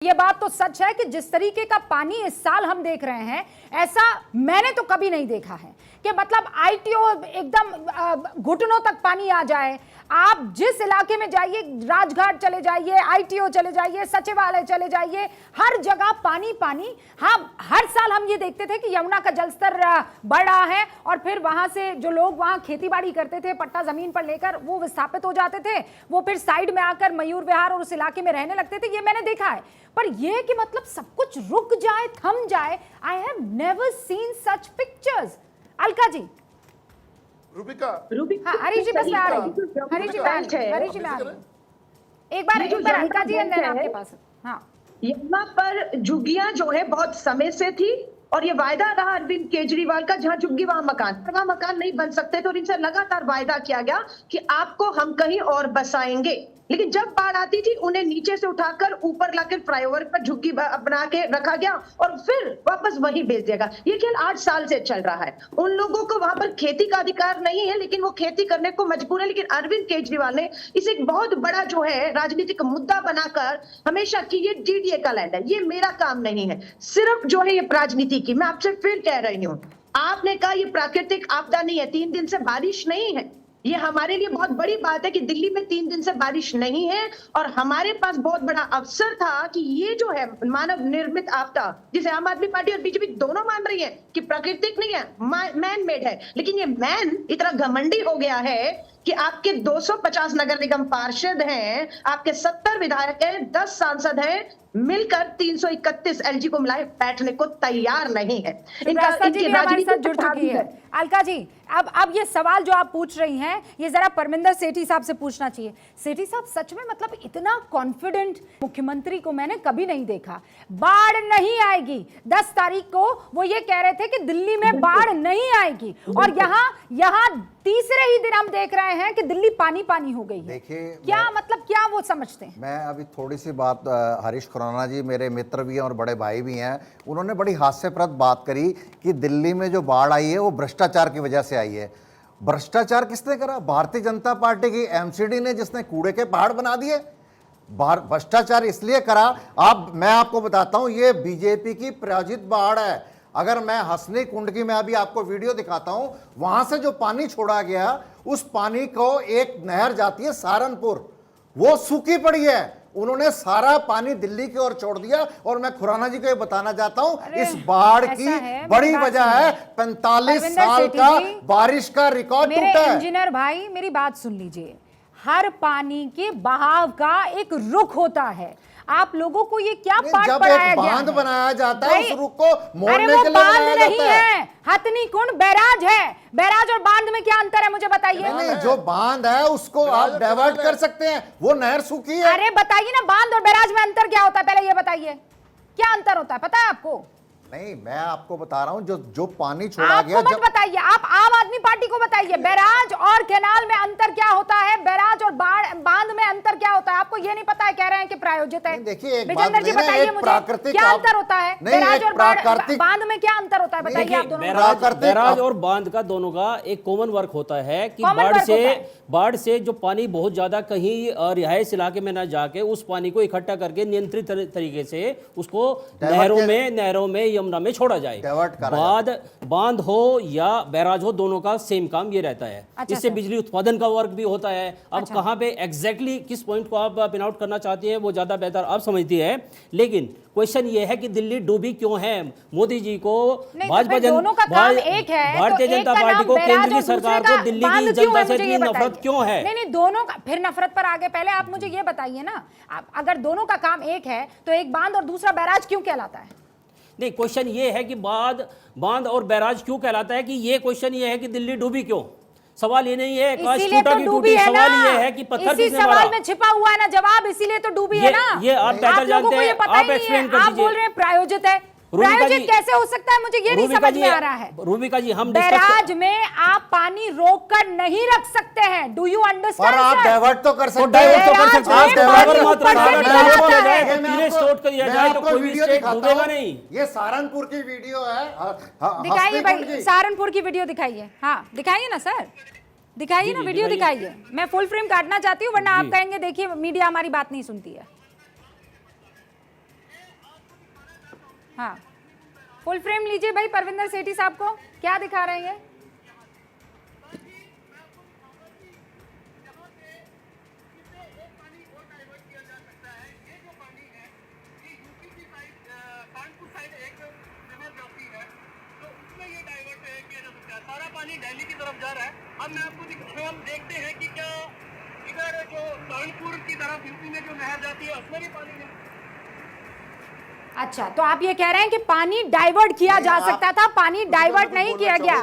ये बात तो सच है कि जिस तरीके का पानी इस साल हम देख रहे हैं, ऐसा मैंने तो कभी नहीं देखा है कि मतलब आईटीओ एकदम घुटनों तक पानी आ जाए। आप जिस इलाके में जाइए, राजघाट चले जाइए, आईटीओ चले जाइए, सचिवालय चले जाइए, हर जगह पानी पानी। हाँ, हर साल हम ये देखते थे कि यमुना का जलस्तर बढ़ रहा है और फिर वहां से जो लोग वहां खेती बाड़ी करते थे, पट्टा जमीन पर लेकर वो विस्थापित हो जाते थे, वो फिर साइड में आकर मयूर विहार और उस इलाके में रहने लगते थे। ये मैंने देखा है, पर ये कि मतलब सब कुछ रुक जाए, थम जाए, I have never seen such pictures. Alka ji, Rubika, हाँ, हरी जी बस आ रही है, हरी जी मैं आ रही हूँ। एक बार अलका जी एंड देन आपके पास। हाँ, यहाँ पर झुग्गियां जो है बहुत समय से थी और ये वायदा रहा अरविंद केजरीवाल का, जहां झुग्गी वहां मकान नहीं बन सकते थे और इनसे लगातार वायदा किया गया कि आपको हम कहीं और बसाएंगे। लेकिन जब बाढ़ आती थी उन्हें नीचे से उठाकर ऊपर लाकर फ्लाईओवर पर झुग्गी बना के रखा गया और फिर वापस वहीं भेज दिया गया। ये खेल 8 साल से चल रहा है। उन लोगों को वहां पर खेती का अधिकार नहीं है, लेकिन वो खेती करने को मजबूर है। लेकिन अरविंद केजरीवाल ने इसे एक बहुत बड़ा जो है राजनीतिक मुद्दा बनाकर हमेशा कि ये डीडीए का लैंड है, ये मेरा काम नहीं है, सिर्फ जो है ये राजनीति की। मैं आपसे फिर कह रही हूँ, आपने कहा ये प्राकृतिक आपदा नहीं है, 3 दिन से बारिश नहीं है। ये हमारे लिए बहुत बड़ी बात है कि दिल्ली में 3 दिन से बारिश नहीं है और हमारे पास बहुत बड़ा अवसर था कि ये जो है मानव निर्मित आपदा, जिसे आम आदमी पार्टी और बीजेपी दोनों मान रही है कि प्राकृतिक नहीं है, मैन मेड है, लेकिन ये मैन इतना घमंडी हो गया है कि आपके 250 नगर निगम पार्षद हैं, आपके 70 विधायक हैं, 10 सांसद हैं, मिलकर 331 एलजी को मिलाए बैठने को तैयार नहीं है। इनकी हमारे साथ जुड़ चुकी है। अलका जी, अब ये सवाल जो आप पूछ रही हैं, ये जरा परमिंदर सेठी साहब से पूछना चाहिए। सेठी साहब, सच में मतलब इतना कॉन्फिडेंट मुख्यमंत्री को मैंने कभी नहीं देखा। बाढ़ नहीं आएगी, 10 तारीख को वो ये कह रहे थे कि दिल्ली में बाढ़ नहीं आएगी और यहाँ तीसरे ही दिन हम देख रहे हैं कि दिल्ली पानी पानी हो गई है। देखिए, क्या मतलब क्या वो समझते हैं? मैं अभी थोड़ी सी बात, हरीश खुराना जी मेरे मित्र भी हैं और बड़े भाई भी हैं, उन्होंने बड़ी हास्यप्रद बात करी कि दिल्ली में जो बाढ़ आई है वो भ्रष्टाचार की वजह से आई है। भ्रष्टाचार किसने करा? भारतीय जनता पार्टी की एमसीडी ने, जिसने कूड़े के पहाड़ बना दिए। भ्रष्टाचार इसलिए करा, मैं आपको बताता हूं, ये बीजेपी की प्रायोजित बाढ़ है। अगर मैं हंसनी कुंड की, मैं अभी आपको वीडियो दिखाता हूं, वहां से जो पानी छोड़ा गया, उस पानी को एक नहर जाती है सहारनपुर, वो सूखी पड़ी है, उन्होंने सारा पानी दिल्ली की ओर छोड़ दिया। और मैं खुराना जी को ये बताना चाहता हूं, इस बाढ़ की बड़ी वजह है 45 साल का बारिश का रिकॉर्ड टूटा है। इंजीनियर भाई, मेरी बात सुन लीजिए, हर पानी के बहाव का एक रुख होता है। आप लोगों को ये क्या पाठ पढ़ाया गया है? बांध बनाया जाता है, उस रुख को मोड़ने के लिए बांध नहीं है, हथनी कुंड बैराज है। बैराज और बांध में क्या अंतर है मुझे बताइए? नहीं, जो बांध है उसको आप डाइवर्ट कर सकते हैं, वो नहर सूखी है। अरे बताइए ना, बांध और बैराज में अंतर क्या होता है, पहले ये बताइए, क्या अंतर होता है, पता है आपको? नहीं, मैं आपको बता रहा हूं, जो पानी छोड़ा गया, मत बताइए, आप आम आदमी पार्टी को बताइए, बैराज और कैनाल में अंतर क्या होता है, बैराज और बांध में अंतर क्या होता है? आपको ये नहीं पता है, कह रहे हैं कि प्रायोजित है। देखिए, विजेंद्र जी बताइए मुझे, क्या अंतर होता है बैराज और बांध में? क्या अंतर होता है बताइए आप दोनों। बैराज और बांध का दोनों का एक कॉमन वर्क होता है कि बाढ़ से जो पानी बहुत ज्यादा कहीं रिहायश इलाके में ना जाके उस पानी को इकट्ठा करके नियंत्रित तरीके से उसको नहरों में यमुना में छोड़ा जाए। बांध हो या बैराज हो, दोनों का सेम काम ये रहता है। अच्छा, इससे बिजली उत्पादन का वर्क भी होता है। अब कहां पे एग्जैक्टली किस पॉइंट को आप पिन आउट करना चाहती हैं वो ज्यादा बेहतर आप समझती है, लेकिन क्वेश्चन ये है कि दिल्ली डूबी क्यों है? मोदी जी को, भारतीय जनता पार्टी को, केंद्र की सरकार को दिल्ली की जनता से इतनी नफरत क्यों है? नहीं, दोनों का, फिर नफरत पर आगे, पहले आप मुझे ये बताइए ना, अगर दोनों का काम एक है तो एक बांध और दूसरा बैराज क्यों कहलाता है? नहीं, क्वेश्चन ये है कि बांध और बैराज क्यों कहलाता है, कि ये क्वेश्चन ये है कि दिल्ली डूबी क्यों। सवाल ये नहीं है काश टूटा की टूटी, सवाल ये है कि पत्थर किसने मारा। सवाल में छिपा हुआ है ना जवाब, इसीलिए तो डूबी है ना। ये आप बेहतर जानते हैं, आप एक्सप्लेन कर दीजिए। आप बोल रहे हैं प्रायोजित है, प्रायोजित कैसे हो सकता है? मुझे ये नहीं समझ में आ रहा है। रूबिका जी, हम बैराज में आप पानी रोक कर नहीं रख सकते हैं, डू यू अंडरस्टैंड? और आप डाइवर्ट तो कर सकते हैं, डाइवर्ट तो कर सकते हैं, नहीं। ये सहारनपुर की वीडियो है, दिखाइए भाई, सहारनपुर की वीडियो दिखाइए। हाँ दिखाइए ना सर, दिखाइए ना वीडियो दिखाइए। मैं फुल फ्रेम काटना चाहती हूँ, वरना आप कहेंगे देखिए मीडिया हमारी बात नहीं सुनती है। हाँ, फुल फ्रेम लीजिए भाई परविंदर सेठी साहब को, क्या दिखा रहे हैं ये? सारा पानी दिल्ली की तरफ जा रहा है। अब मैं आपको हम देखते हैं कि क्या इधर जो कानपुर की तरफ यूपी में जो नहर जाती है उसमें भी पानी नहीं। अच्छा, तो आप ये कह रहे हैं कि पानी डाइवर्ट किया जा सकता था, पानी डाइवर्ट नहीं किया गया।